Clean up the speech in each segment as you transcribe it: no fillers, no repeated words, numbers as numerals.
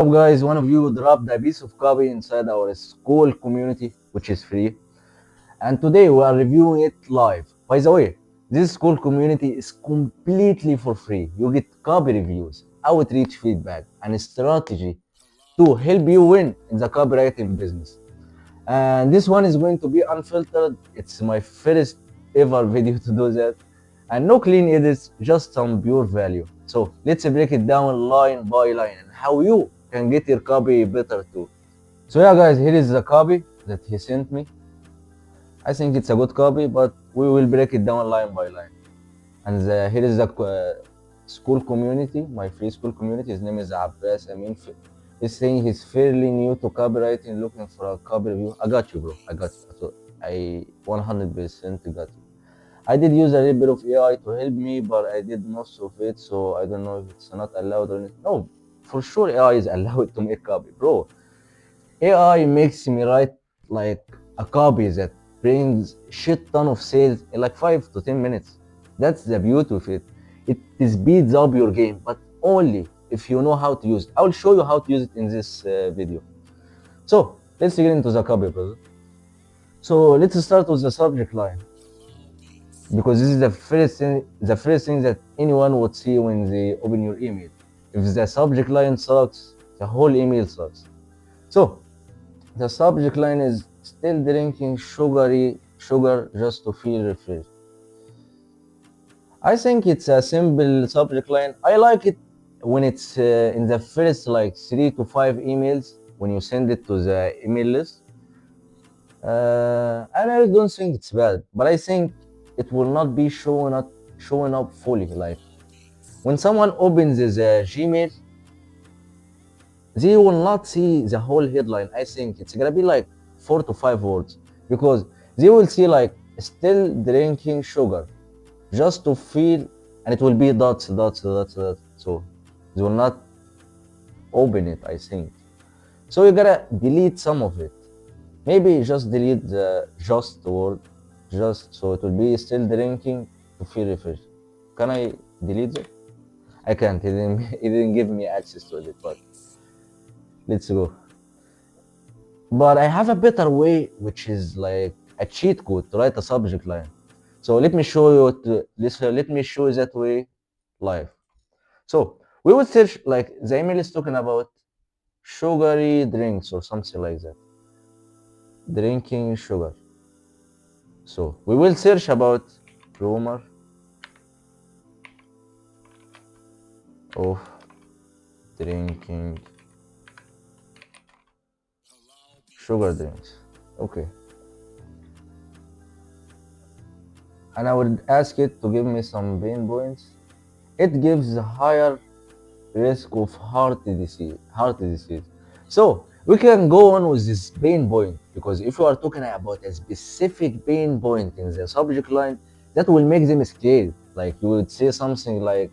So guys, one of you dropped a piece of copy inside our school community, which is free, and today we are reviewing it live. By the way, this school community is completely for free. You get copy reviews, outreach feedback, and a strategy to help you win in the copywriting business. And this one is going to be unfiltered. It's my first ever video to do that, and no clean edits, just some pure value. So let's break it down line by line and how you can get your copy better too. So yeah guys, here is the copy that he sent me. I think it's a good copy, but we will break it down line by line. And here is the school community, my free school community. His name is Abbas Amin. He's saying he's fairly new to copywriting, looking for a copy review. I got you, bro. I got you. So I 100% got you. I did use a little bit of AI to help me, but I did most of it, so I don't know if it's not allowed or not. No, for sure AI is allowed to make copy, bro. AI makes me write like a copy that brings shit ton of sales in like 5 to 10 minutes. That's the beauty of it. It speeds up your game, but only if you know how to use it. I will show you how to use it in this video. So let's get into the copy, brother. So let's start with the subject line, because this is the first thing that anyone would see when they open your email. If the subject line sucks, the whole email sucks. So the subject line is still drinking sugar just to feel refreshed. I think it's a simple subject line. I like it when it's in the first like 3 to 5 emails when you send it to the email list. And I don't think it's bad, but I think it will not be showing up fully. Like when someone opens the Gmail, they will not see the whole headline. I think it's gonna be like 4 to 5 words, because they will see like still drinking sugar just to feel, and it will be dots, dots, dots, dots. So they will not open it, I think. So you gotta delete some of it. Maybe just delete the just word, just so it will be still drinking to feel refreshed. Can I delete it? I can't. He didn't give me access to it, but let's go. But I have a better way, which is like a cheat code to write a subject line. So let me show you let me show you that way live. So we would search, like the email is talking about sugary drinks or something like that. Drinking sugar. So we will search about rumor of drinking sugar drinks. Okay. And I would ask it to give me some pain points. It gives a higher risk of heart disease. So we can go on with this pain point, because if you are talking about a specific pain point in the subject line, that will make them scared. Like you would say something like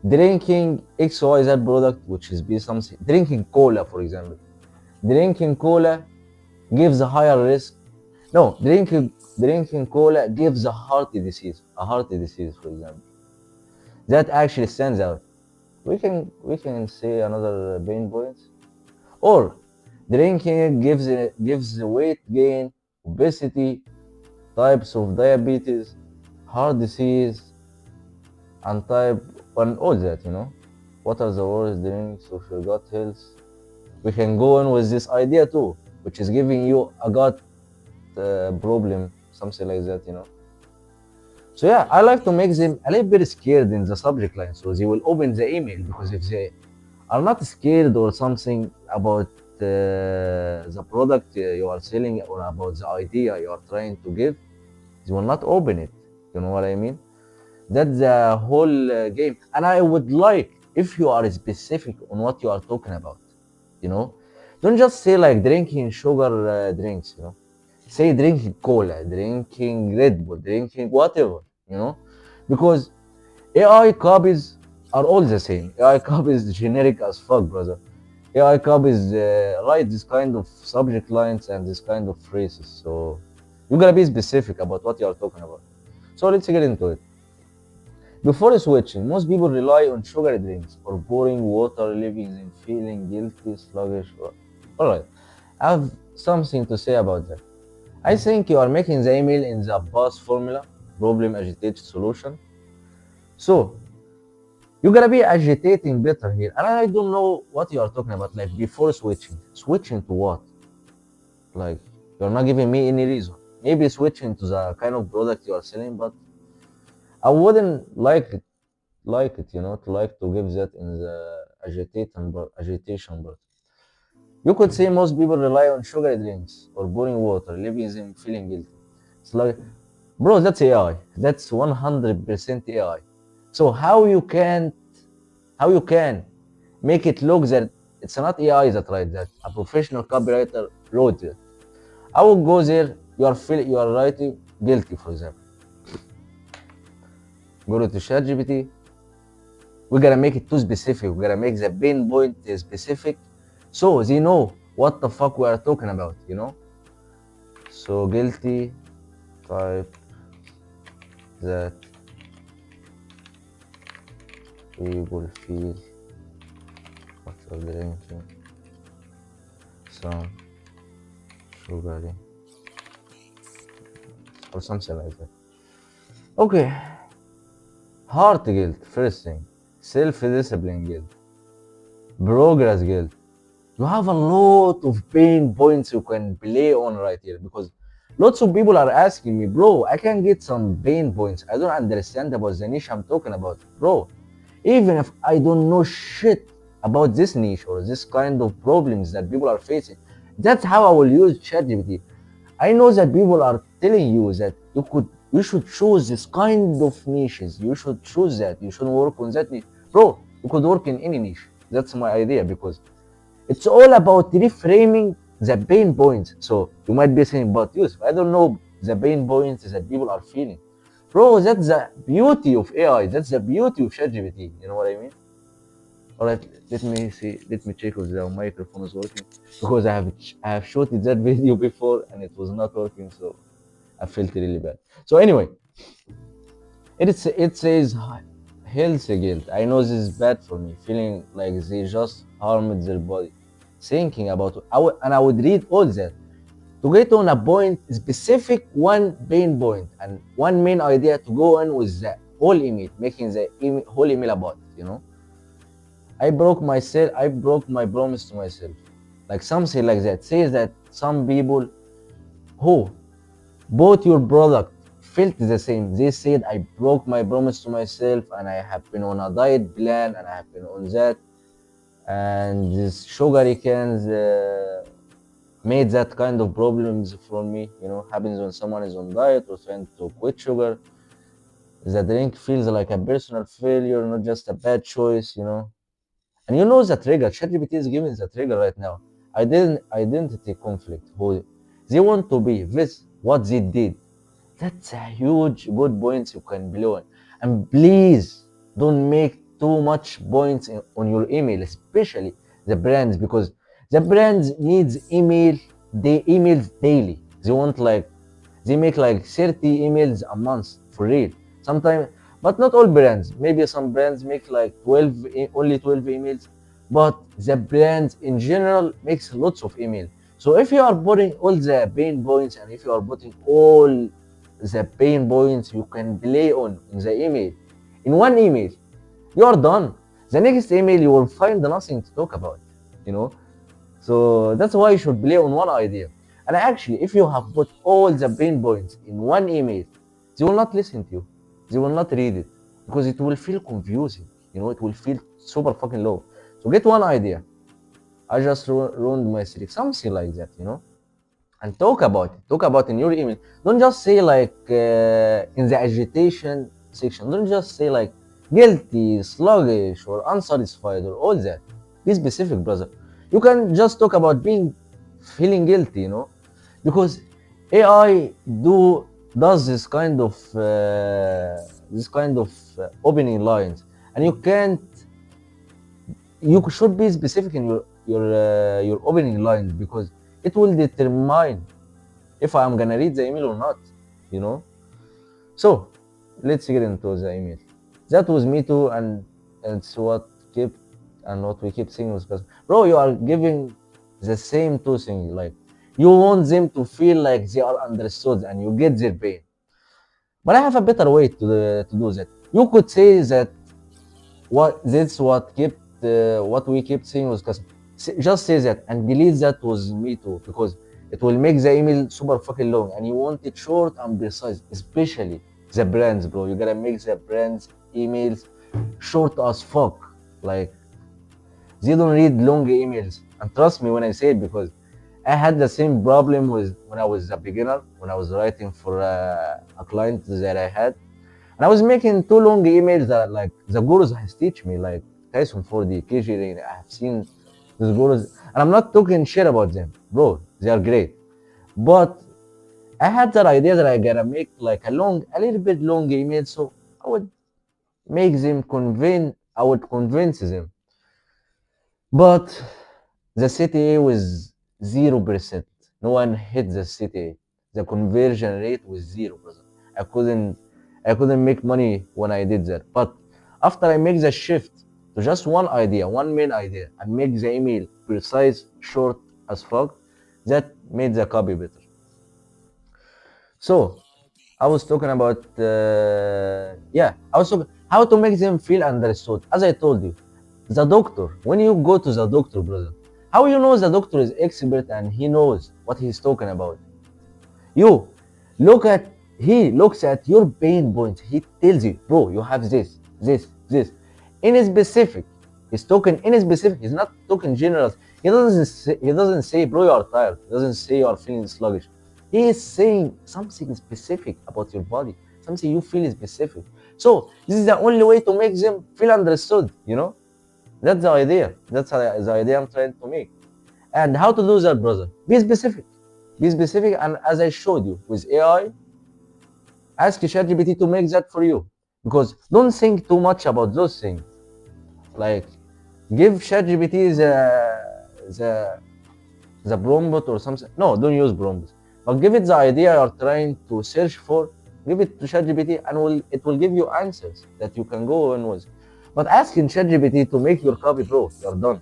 drinking XYZ product, which is be something drinking cola, for example. Drinking cola gives a higher risk. No, drinking cola gives a heart disease. A heart disease, for example. That actually stands out. We can say another pain point. Or drinking gives weight gain, obesity, types of diabetes, heart disease, and type 1, all that. What are the worst drinks of your gut health? We can go on with this idea too, which is giving you a gut problem, something like that. So yeah, I like to make them a little bit scared in the subject line, so they will open the email, because if they are not scared or something about the product you are selling, or about the idea you are trying to give, they will not open it. You know what I mean? That's the whole game. And I would like, if you are specific on what you are talking about, you know, don't just say like drinking sugar drinks. Say drinking cola, drinking Red Bull, drinking whatever. Because AI copies are all the same. AI copies generic as fuck, brother. AI copies write this kind of subject lines and this kind of phrases. So you gotta be specific about what you are talking about. So let's get into it. Before switching, most people rely on sugary drinks or boring water, leaving them feeling guilty, sluggish. Alright, I have something to say about that. I think you are making the email in the past formula, problem, agitated, solution. So, you gotta be agitating better here. And I don't know what you are talking about, like before switching. Switching to what? Like, you're not giving me any reason. Maybe switching to the kind of product you are selling, but I wouldn't to like to give that in the agitation part. You could say most people rely on sugary drinks or boring water, leaving them feeling guilty. It's like, bro, that's AI. That's 100% AI. So how you can make it look that it's not AI that write that, a professional copywriter wrote it. I would go there. You are writing guilty, for example. Go to ChatGPT. We gotta make it too specific. We gotta make the pain point specific, so they know what the fuck we are talking about. So guilty type that people feel after drinking some sugary or something like that. Okay, heart guilt. First thing, self-discipline guilt, progress guilt. You have a lot of pain points you can play on right here, because lots of people are asking me, bro, I can get some pain points. I don't understand about the niche I'm talking about, bro. Even if I don't know shit about this niche or this kind of problems that people are facing, that's how I will use ChatGPT. I know that people are telling you that you should choose this kind of niches. You should choose that. You should work on that niche. Bro, you could work in any niche. That's my idea, because it's all about reframing the pain points. So you might be saying, but Yusuf, I don't know the pain points that people are feeling. Bro, that's the beauty of AI. That's the beauty of ChatGPT. You know what I mean? All right, let me see. Let me check if the microphone is working, because I have shot that video before and it was not working, so I felt really bad. So anyway, it says healthy guilt. I know this is bad for me, feeling like they just harmed their body. Thinking about it, I would read all that to get on a point, specific one pain point and one main idea to go on with the whole email, making the whole email about it. I broke my promise to myself. Like something like that. Says that some people who bought your product felt the same. They said, I broke my promise to myself and I have been on a diet plan and I have been on that. And these sugary cans made that kind of problems for me. Happens when someone is on diet or trying to quit sugar. The drink feels like a personal failure, not just a bad choice. And you know the trigger. ChatGPT is giving the trigger right now. Identity conflict. Who they want to be with what they did. That's a huge good points you can blow on. And please don't make too much points on your email, especially the brands, because the brands needs they emails daily. They make like 30 emails a month for real. Sometimes, but not all brands. Maybe some brands make like only 12 emails, but the brands in general makes lots of email. So if you are putting all the pain points and if you are putting all the pain points you can play on in the email, in one email, you are done. The next email you will find nothing to talk about, you know. So that's why you should play on one idea. And actually, if you have put all the pain points in one email, they will not listen to you. They will not read it because it will feel confusing. It will feel super fucking low. So get one idea. I just ruined my streak, something like that. And talk about it. Talk about it in your email. Don't just say like in the agitation section. Don't just say like guilty, sluggish, or unsatisfied, or all that. Be specific, brother. You can just talk about feeling guilty, because AI does this kind of opening lines, and you should be specific in your opening lines, because it will determine if I'm gonna read the email or not. you know so let's get into the email. That was me too, and it's what kept and what we keep saying was because, bro, you are giving the same two things. Like you want them to feel like they are understood, and you get their pain. But I have a better way to do that. You could say that what that's what kept what we kept saying was because just say that and delete that was me too because it will make the email super fucking long and you want it short and precise, especially the brands, bro. You gotta make the brands emails short as fuck. Like they don't read long emails. And trust me when I say it because I had the same problem with when I was a beginner, when I was writing for a client that I had. And I was making too long emails that like the gurus has teach me, like Tyson 4D, KJ, I have seen these gurus, and I'm not talking shit about them, bro. They are great. But I had that idea that I gotta make like a little bit long email, so I would make them I would convince them. But the CTA was 0%. No one hit the CTA. The conversion rate was 0%. I couldn't I couldn't make money when I did that. But after I make the shift to just one idea, one main idea, and make the email precise, short as fuck, that made the copy better. So I was talking about I was talking how to make them feel understood. As I told you, the doctor, when you go to the doctor, brother, how you know the doctor is expert and he knows what he's talking about? You look at he looks at your pain point. He tells you, bro, you have this. In specific, he's talking in specific. He's not talking general. He doesn't say, bro, you are tired. He doesn't say you are feeling sluggish. He is saying something specific about your body, something you feel specific. So this is the only way to make them feel understood. You know, that's the idea. That's the idea I'm trying to make. And how to do that, brother? Be specific. Be specific, and as I showed you with AI, ask ChatGPT to make that for you. Because don't think too much about those things. Like, give ChatGPT the the prompt or something. No, don't use prompts. But give it the idea you're trying to search for. Give it to ChatGPT, and it will give you answers that you can go on with. But asking ChatGPT to make your copy, bro, you're done.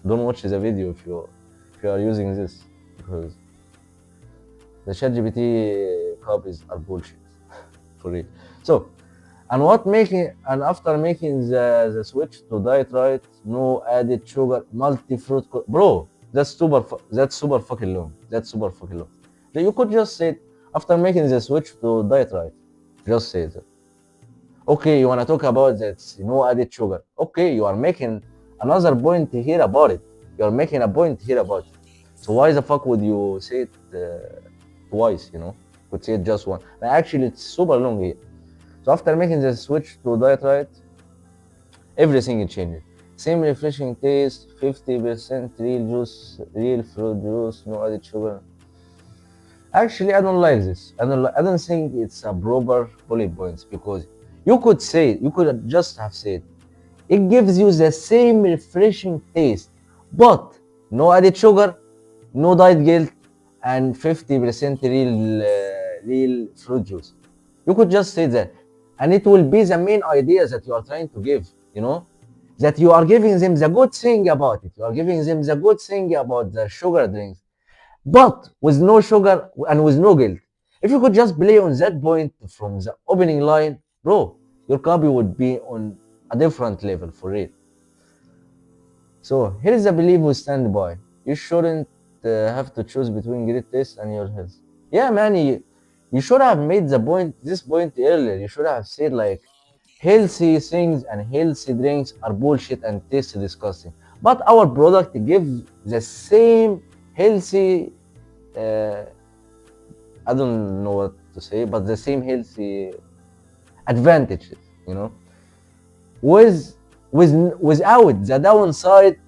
Don't watch the video if you are using this because the ChatGPT copies are bullshit for real. So, and after making the switch to diet right, no added sugar, multi-fruit, bro, that's super fucking long. That's super fucking long. You could just say it after making the switch to diet right. Just say that. Okay, you wanna talk about that no added sugar. Okay, you are making another point here about it. You are making a point here about it. So why the fuck would you say it twice? You know, could say it just one. And actually, it's super long here. So after making the switch to diet right, everything changed. Same refreshing taste, 50% real juice, real fruit juice, no added sugar. Actually, I don't like this. I don't think it's a proper bullet points because you could just have said, it gives you the same refreshing taste, but no added sugar, no diet guilt, and 50% real fruit juice. You could just say that, and it will be the main idea that you are trying to give. You know, that you are giving them the good thing about it. You are giving them the good thing about the sugar drinks, but with no sugar and with no guilt. If you could just play on that point from the opening line, bro, your copy would be on a different level for real. So here is the belief we stand by. You shouldn't have to choose between great taste and your health. Yeah, man, you should have made this point earlier. You should have said like healthy things and healthy drinks are bullshit and taste disgusting. But our product gives the same healthy I don't know what to say, but the same healthy advantages, you know, with with without the downside,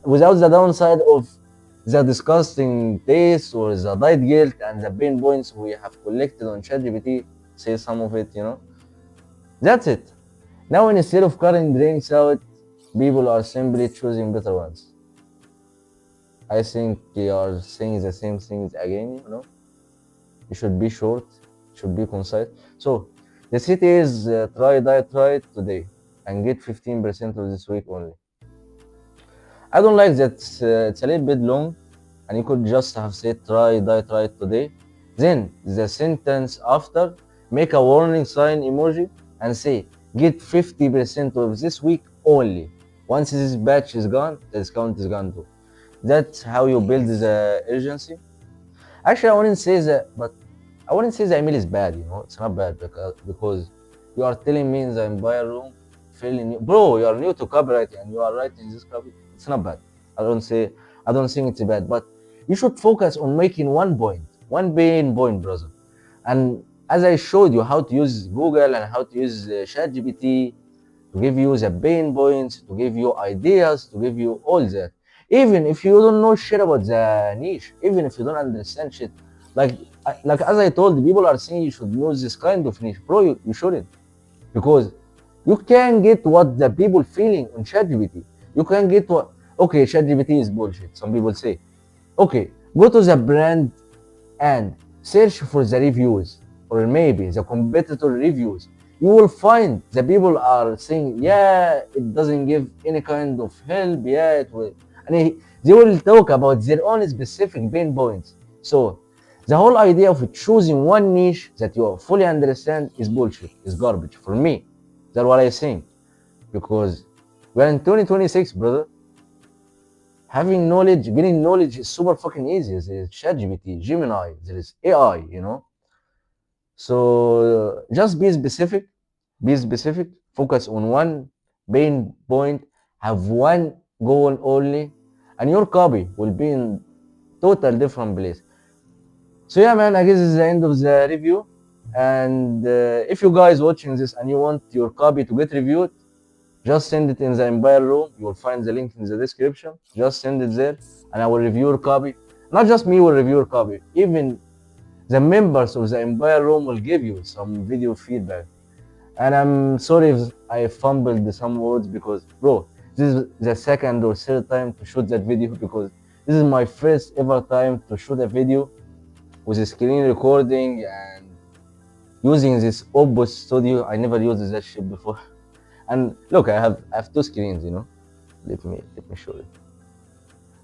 without the downside of the disgusting taste or the diet guilt and the pain points we have collected on ChatGPT. Say some of it, you know. That's it. Now instead of cutting drinks out, people are simply choosing better ones. I think you are saying the same things again, you know. It should be short, it should be concise. So The city is try it today and get 15% of this week only. I don't like that it's a little bit long and you could just have said try it today. Then the sentence after, make a warning sign emoji and say get 50% of this week only. Once this batch is gone, the discount is gone too. That's how you build the urgency. Actually, I wouldn't say that, but I wouldn't say the email is bad. It's not bad because you are telling me in the empire room, feeling new. Bro, you are new to copywriting and you are writing this copy. It's not bad. I don't think it's bad, but you should focus on making one main point, brother. And as I showed you how to use Google and how to use ChatGPT to give you the pain points, to give you ideas, to give you all that. Even if you don't know shit about the niche, even if you don't understand shit, like like as I told, people are saying you should use this kind of niche, bro. You shouldn't, because you can get what the people feeling on ChatGPT. You can get what okay, ChatGPT is bullshit. Some people say, okay, go to the brand and search for the reviews or maybe the competitor reviews. You will find the people are saying, yeah, it doesn't give any kind of help. Yeah, it will. They will talk about their own specific pain points. So the whole idea of choosing one niche that you fully understand is bullshit, is garbage for me. That's what I think. Because we're in 2026, brother. Having knowledge, getting knowledge is super fucking easy. There is ChatGPT, Gemini, there is AI. So just be specific, focus on one main point, have one goal only, and your copy will be in total different place. So yeah, man, I guess this is the end of the review. And if you guys watching this and you want your copy to get reviewed, just send it in the Empire room. You will find the link in the description. Just send it there, and I will review your copy. Not just me will review your copy. Even the members of the Empire room will give you some video feedback. And I'm sorry if I fumbled some words because, bro, this is the second or third time to shoot that video because this is my first ever time to shoot a video with a screen recording and using this Opus Studio. I never used that shit before. And look, I have two screens. Let me show you.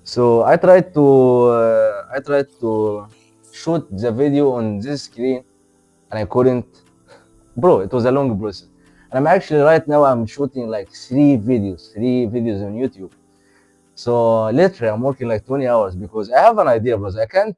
So I tried to shoot the video on this screen and I couldn't. Bro, it was a long process. And I'm actually right now I'm shooting like three videos on YouTube. So literally I'm working like 20 hours because I have an idea, bro. I can't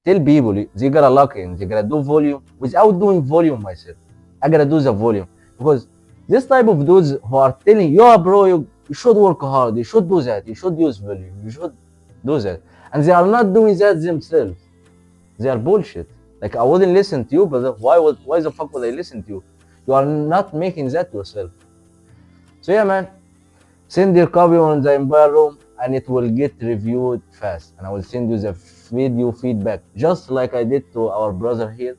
tell people they gotta lock in, they gotta do volume without doing volume myself. I gotta do the volume because this type of dudes who are telling you, bro, you should work hard, you should do that, you should use volume, you should do that. And they are not doing that themselves. They are bullshit. Like I wouldn't listen to you, brother. Why the fuck would I listen to you? You are not making that yourself. So yeah, man. Send your copy on the Empire room and it will get reviewed fast. And I will send you the video feedback, just like I did to our brother here.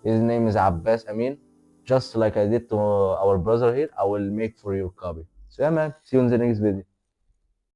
His name is Abbas Amin. Just like I did to our brother here, I will make for your copy. So yeah, man. See you in the next video.